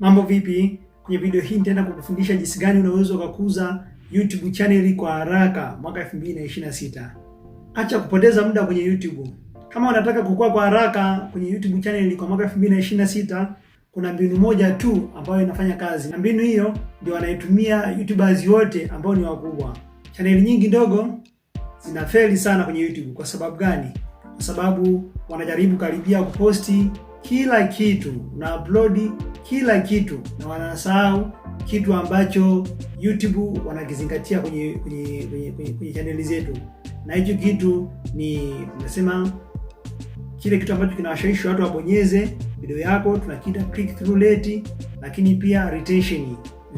Mambo vipi? Kwenye video hii nitaenda kukufundisha jinsi gani unaweza kukuza YouTube channel kwa haraka mwaka 2026. Acha kupoteza muda kwenye YouTube. Kama unataka kukua kwa haraka kwenye YouTube channel kwa mwaka 2026, kuna mbinu moja tu ambayo inafanya kazi. Na mbinu hiyo ndio wanaitumia YouTubers wote ambao ni wakubwa. Channel nyingi ndogo zinafeli sana kwenye YouTube. Kwa sababu gani? Kwa sababu wanajaribu karibia kuposti kila kitu na upload kila kitu na wanasahau kitu ambacho YouTube wanakizingatia kwenye channel zetu, na hicho kitu ni tunasema kile kitu ambacho kinawashawishi watu wabonyeze video yako, tunakiita click through rate, lakini pia retention.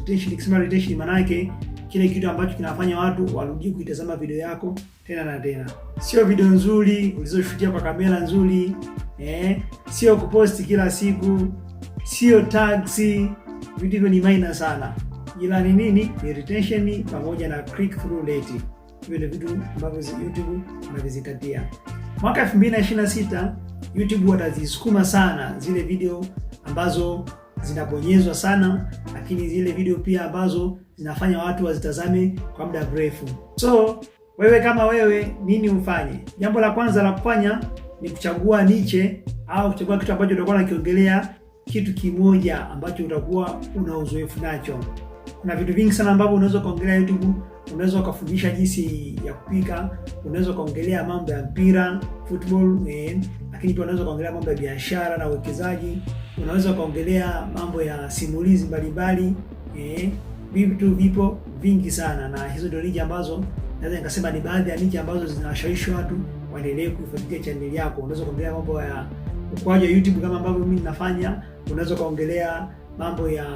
Nikisema retention maana yake kile kitu ambacho kinafanya watu warudie kuitazama video yako tena na tena. Sio video nzuri ulizoshutia kwa kamera nzuri, sio kuposti kila siku, sio tags, vitu hivyo ni minor sana. Ila ni nini? Ni retention pamoja na click through rate. Hivyo ndio vitu ambavyo YouTube wanavizingatia. Mwaka 2026 YouTube watazisukuma sana zile video ambazo zinabonyezwa sana, lakini zile video pia ambazo zinafanya watu wazitazame kwa muda mrefu. So wewe kama wewe, nini ufanye? Jambo la kwanza la kufanya ni kuchagua niche au kuchagua kitu ambacho utakuwa unakiongelea, kitu kimoja ambacho utakuwa una uzoefu nacho. Kuna vitu vingi sana ambavyo unaweza kuongelea YouTube. Unaweza kufundisha jinsi ya kupika, unaweza kuongelea mambo ya mpira, football, lakini pia unaweza kuongelea mambo ya biashara na uwekezaji, unaweza kuongelea mambo ya simulizi mbalimbali, vitu vipo vingi sana, na hizo ndio niche ambazo naweza nikasema ni baadhi ya niche ambazo zinawashawishi watu waendelee kufuatilia channel yako. Unaweza kuongelea mambo ya ukuaji wa YouTube kama ambavyo mimi ninafanya. Unaweza kuongelea mambo ya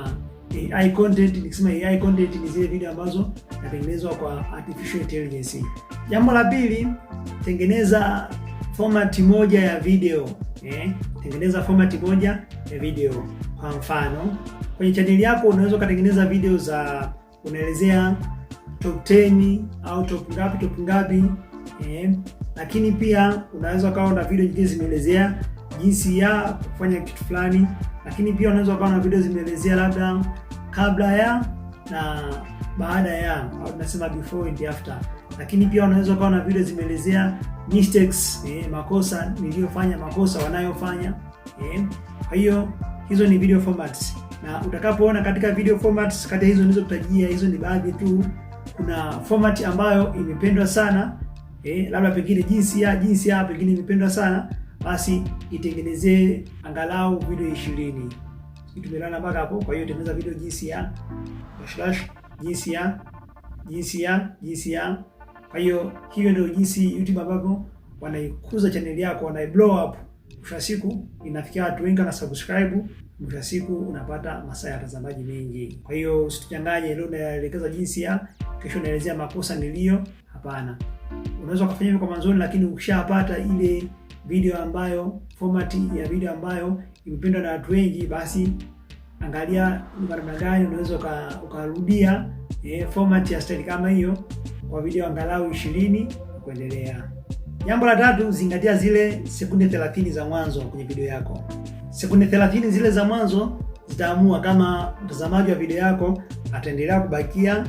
AI content. Nikisema AI content ni zile video ambazo zinatengenezwa kwa artificial intelligence. Jambo la pili, tengeneza format moja ya video. Tengeneza format moja ya video. Kwa mfano, kwenye channel yako unaweza kutengeneza video za unaelezea top 10 au top ngapi, lakini pia unaweza ukawa na video nyingine zimeelezea jinsi ya kufanya kitu fulani, lakini pia unaweza ukawa na video zimeelezea labda kabla ya na baada ya, au tunasema before and after. Lakini pia unaweza ukawa na video zimeelezea mistakes, makosa niliyofanya, makosa wanayofanya. Kwa hiyo hizo ni video formats, na utakapoona katika video formats, kati hizo nilizokutajia, hizo ni baadhi tu. Kuna format ambayo imependwa sana, labda pengine jinsi ya pengine imependwa sana, basi itengenezee angalau video 20. Tumelana mpaka hapo. Kwa hiyo tengeneza video jinsi ya. Kwa hiyo ndio jinsi YouTube ambavyo wanaikuza channel yako, blow up. Mwisho wa siku inafikia watu wengi na subscribe, mwisho wa siku unapata masaa ya watazamaji mengi. Kwa hiyo usituchanganye, leo naelekeza jinsi ya, kesho naelezea makosa niliyo. Hapana. Unaweza kufanya hivyo kwa mwanzo, lakini ukishapata ile video ambayo format ya video ambayo imependwa na watu wengi, basi angalia ni namna gani unaweza ukarudia format ya style kama hiyo kwa video angalau 20 kuendelea. Jambo la tatu, zingatia zile sekunde 30 za mwanzo kwenye video yako. Sekunde 30 zile za mwanzo zitaamua kama mtazamaji wa video yako ataendelea kubakia,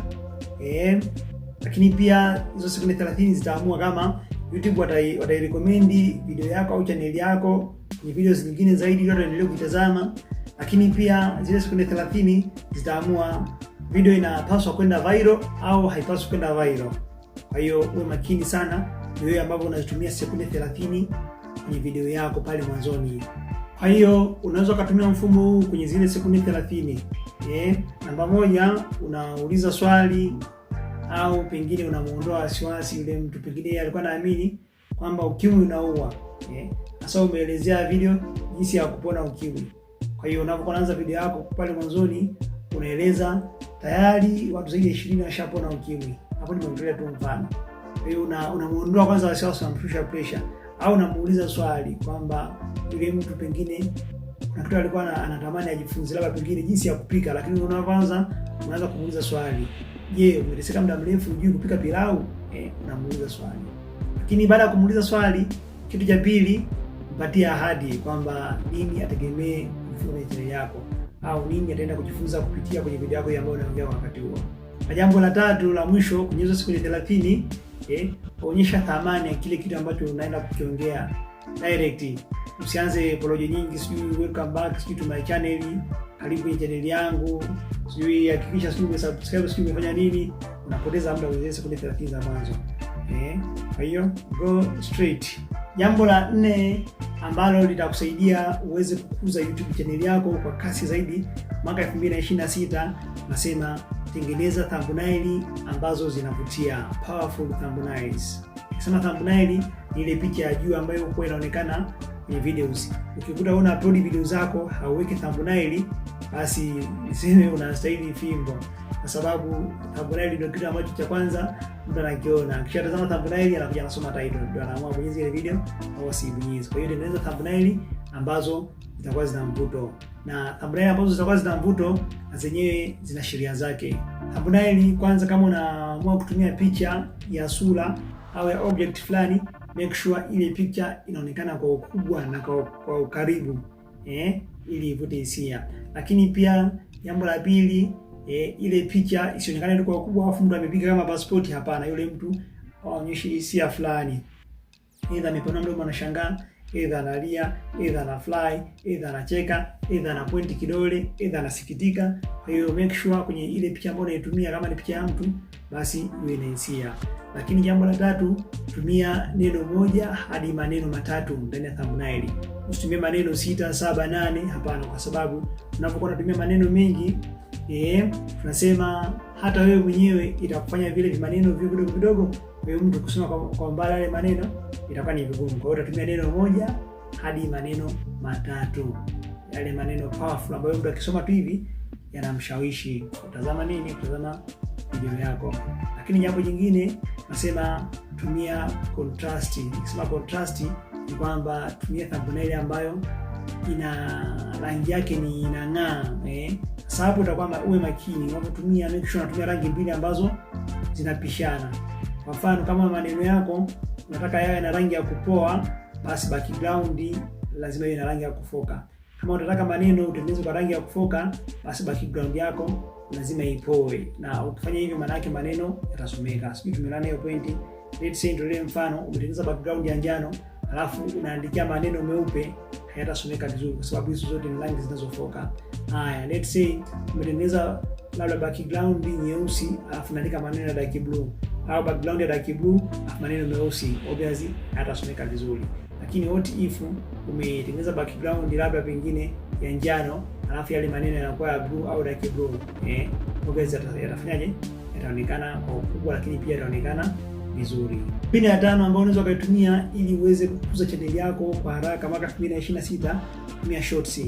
lakini pia hizo sekunde 30 zitaamua kama YouTube watairecommend video yako au channel yako kwenye videos nyingine zaidi ili waendelee kuitazama. Lakini pia zile sekunde 30 zitaamua video inapaswa kwenda viral au haipaswi kwenda viral. Kwa hiyo uwe makini sana wewe ambavyo unatumia sekunde 30 kwenye video yako pale mwanzoni. Kwa hiyo unaweza kutumia mfumo huu kwenye zile sekunde 30. Namba moja, unauliza swali au pengine unamuondoa wasiwasi yule mtu, pengine alikuwa anaamini kwamba ukimwi unaua. Sasa umeelezea video jinsi ya kupona ukimwi. Kwa hiyo unapoanza video yako pale mwanzoni unaeleza tayari watu zaidi ya 20 washapona ukimwi. Hapo nimeongelea tu mfano. Kwa hiyo unamuondoa kwanza wasiwasi, unamshusha pressure, au unamuuliza swali kwamba yule mtu pengine kuna kitu alikuwa anatamani ajifunze, labda pengine jinsi ya kupika, lakini unaanza kumuuliza swali. Je, umeteseka muda mrefu hujui kupika pilau? Unamuuliza swali. Lakini baada ya kumuuliza swali, kitu cha pili, mpatie ahadi kwamba nini ategemee kufanya channel yako. au nini ataenda kujifunza kupitia kwenye video yako ambayo unaongea wakati huo. Na jambo la tatu la mwisho kwenye hizo siku 30, onyesha thamani ya kile kitu ambacho unaenda kukiongea direct. Usianze poloje nyingi, sijui welcome back, sijui to my channel, karibu kwenye channel yangu, sijui hakikisha sijui umesubscribe, sijui umefanya nini. Unapoteza muda wa siku 30 za mwanzo. Kwa hiyo go straight. Jambo la 4 ambalo litakusaidia uweze kukuza YouTube channel yako kwa kasi zaidi mwaka 2026, nasema tengeneza thumbnail ambazo zinavutia, powerful thumbnails. Nikisema thumbnail ni ile picha ya juu ambayo huwa inaonekana kwenye videos. Ukikuta una upload video zako hauweki thumbnail, basi niseme unastahili fimbo, kwa sababu thumbnail ndio kitu ambacho cha kwanza mtu anakiona. Kisha tazama thumbnail, anakuja anasoma title, ndio anaamua bonyeza ile video au asibonyeze. Kwa hiyo tengeneza thumbnail ambazo zitakuwa zina mvuto, na thumbnail ambazo zitakuwa zina mvuto na zenyewe zina sheria zake. Thumbnail kwanza, kama unaamua kutumia picha ya sura au ya object fulani, make sure ile picha inaonekana kwa ukubwa na kwa ukaribu, ili ivute hisia. Lakini pia jambo la pili, ile picha isionekane tu kwa ukubwa afu mtu amepiga kama passport. Hapana, yule mtu aonyeshe hisia fulani, aidha mikono mdomo anashangaa, aidha analia, aidha anafly, aidha anacheka, aidha ana point kidole, aidha anasikitika. Kwa hiyo make sure kwenye ile picha ambayo unaitumia, kama ni picha ya mtu, basi iwe na hisia. Lakini jambo la tatu, tumia neno moja hadi maneno matatu ndani ya thumbnail. Usitumie maneno 6, 7, 8, hapana, kwa sababu unapokuwa unatumia maneno mengi, tunasema hata wewe mwenyewe itakufanya vile maneno vidogo vidogo, kwa hiyo mtu kusoma kwa mbali yale maneno itakuwa ni vigumu. Kwa hiyo utatumia neno moja hadi maneno matatu, yale maneno powerful ambayo mtu akisoma tu hivi yanamshawishi kutazama nini, kutazama video yako. Lakini jambo jingine nasema tumia contrast. Nikisema contrast ni kwamba tumia thumbnail ambayo ina rangi yake ni inang'aa, sababu utakuwa uwe makini unapotumia, make sure unatumia rangi mbili ambazo zinapishana. Kwa mfano, kama maneno yako unataka yawe na rangi ya kupoa, basi background lazima iwe na rangi ya kufoka. Kama unataka maneno utengeneze kwa rangi ya kufoka, basi background yako lazima ipoe, na ukifanya hivyo maana yake maneno yatasomeka. Sijui tumelana hiyo point. Let's say ndio mfano umetengeneza background ya njano alafu unaandikia maneno meupe, hayatasomeka vizuri kwa sababu hizo zote ni rangi zinazofoka. Haya, let's say umetengeneza labda background nyeusi alafu unaandika maneno ya dark blue, au background ya dark blue alafu maneno meusi, obviously hayatasomeka vizuri. Lakini what if umetengeneza background labda pengine ya njano alafu yale maneno yanakuwa ya blue au dark blue, obviously yatafanyaje? Yataonekana kwa ukubwa, lakini pia yataonekana vizuri. Mbinu ya 5 ambayo unaweza kuitumia ili uweze kukuza channel yako kwa haraka mwaka 2026, tumia shorts.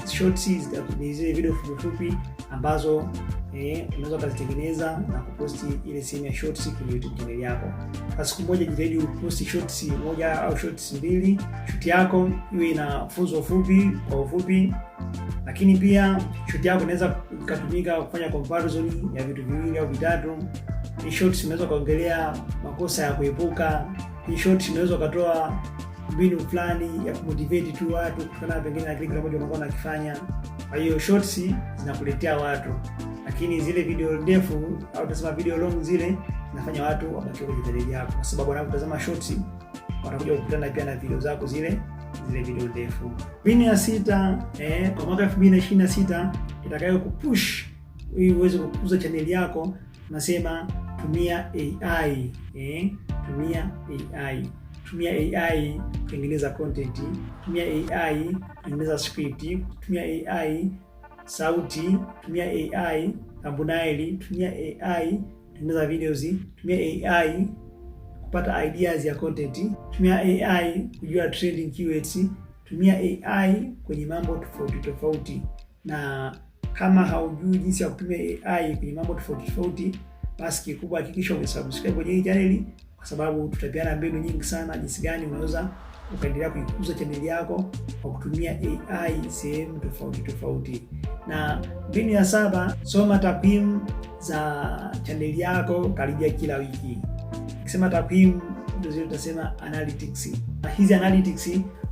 Shorts ni zile video fupi ambazo unaweza kuzitengeneza na kuposti ile sehemu ya shorts kwenye YouTube channel yako. Kwa siku moja jitahidi uposti shorts moja au shorts mbili. Shoot yako iwe ina funzo fupi kwa ufupi. Lakini pia shoot yako inaweza kutumika kufanya comparison ya vitu viwili au vitatu. Hii shorts unaweza kuongelea makosa ya kuepuka. Hii shorts unaweza kutoa mbinu fulani ya kumotivate tu watu kutokana pengine na kile ambacho unakuwa unakifanya. Kwa hiyo shorts zinakuletea watu, lakini zile video ndefu au tunasema video long zile zinafanya watu wabaki kwenye channel yako, kwa sababu wanapotazama shorts wanakuja kukutana pia na video zako zile video ndefu. Mbinu ya 6 kwa mwaka 2026 itakayo kupush ili uweze kukuza channel yako, nasema tumia AI. Tumia AI kutengeneza content, tumia AI kutengeneza script, tumia AI sauti, tumia AI thumbnail, tumia AI kutengeneza videos, tumia AI kupata ideas ya content, tumia AI kujua trending keywords, tumia AI kwenye mambo tofauti. Na kama haujui jinsi ya kutumia AI kwenye mambo tofauti, basi kikubwa hakikisha umesubscribe kwenye hii channel, kwa sababu tutapeana mbinu nyingi sana jinsi gani unaweza ukaendelea kuikuza channel yako kwa kutumia AI sehemu tofauti. Na mbinu ya 7, soma takwimu za channel yako karibia kila wiki. Nikisema takwimu ndio zile tutasema analytics. Hizi analytics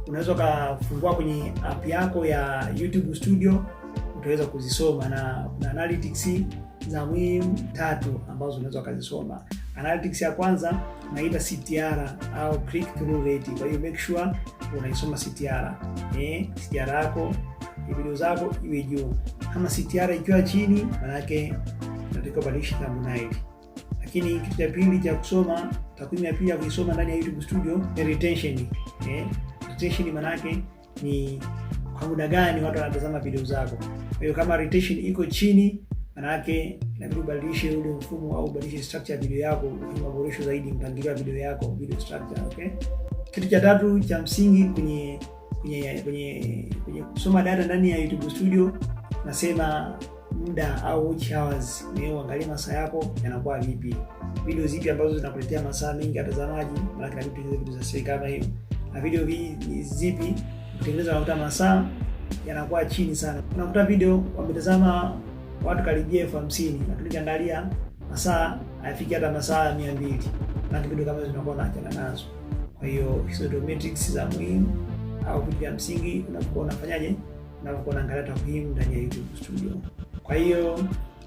unaweza kufungua kwenye app yako ya YouTube Studio, utaweza kuzisoma, na kuna analytics za muhimu 3 ambazo unaweza kuzisoma. Analytics ya kwanza naita CTR au click through rate. Kwa hiyo make sure unaisoma CTR. CTR yako video zako iwe juu. Kama CTR ikiwa chini, maana yake unatakiwa badilisha thumbnail. Lakini kitu cha pili cha kusoma, takwimu ya pili ya kusoma ndani ya YouTube Studio ni retention. Retention maana yake ni kwa muda gani watu wanatazama video zako. Kwa hiyo kama retention iko chini, maana yake inabidi ubadilishe ule mfumo au ubadilishe structure ya video yako, uboreshe zaidi mpangilio wa video yako, video structure, okay? Kitu cha tatu cha msingi kwenye kusoma data ndani ya YouTube Studio, nasema muda au watch hours. Uangalie masaa yako yanakuwa vipi, video zipi ambazo zinakuletea masaa mengi watazamaji, maana kana video za sasa kama hiyo, na video zipi kutengeneza unakuta masaa yanakuwa chini sana. Unakuta video wametazama watu karibia 50,000, lakini ukiangalia masaa hayafiki hata masaa 200, na video kama hizo zinakuwa naachana nazo. Kwa hiyo hizo ndio metrics za muhimu au vitu vya msingi unapokuwa unafanyaje, unapokuwa unaangalia takwimu ndani ya YouTube Studio. Kwa hiyo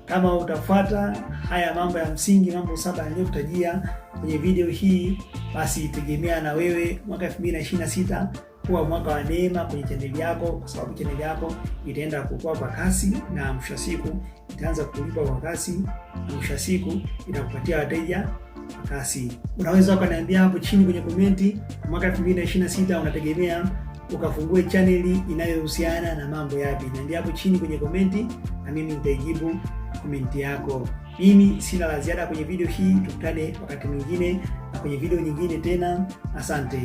kama utafuata haya mambo ya msingi, mambo 7 niliyokutajia kwenye video hii, basi tegemea na wewe mwaka 2026 kuwa mwaka wa neema kwenye channel yako, kwa sababu channel yako itaenda kukua kwa kasi, na mwisho siku itaanza kulipa kwa kasi, na mwisho siku itakupatia wateja kwa kasi. Unaweza ukaniambia hapo chini kwenye komenti, mwaka 2026 unategemea ukafungue channel inayohusiana na mambo yapi? Niambia hapo chini kwenye komenti, na mimi nitaijibu komenti yako. Mimi sina la ziada kwenye video hii, tukutane wakati mwingine na kwenye video nyingine tena. Asante.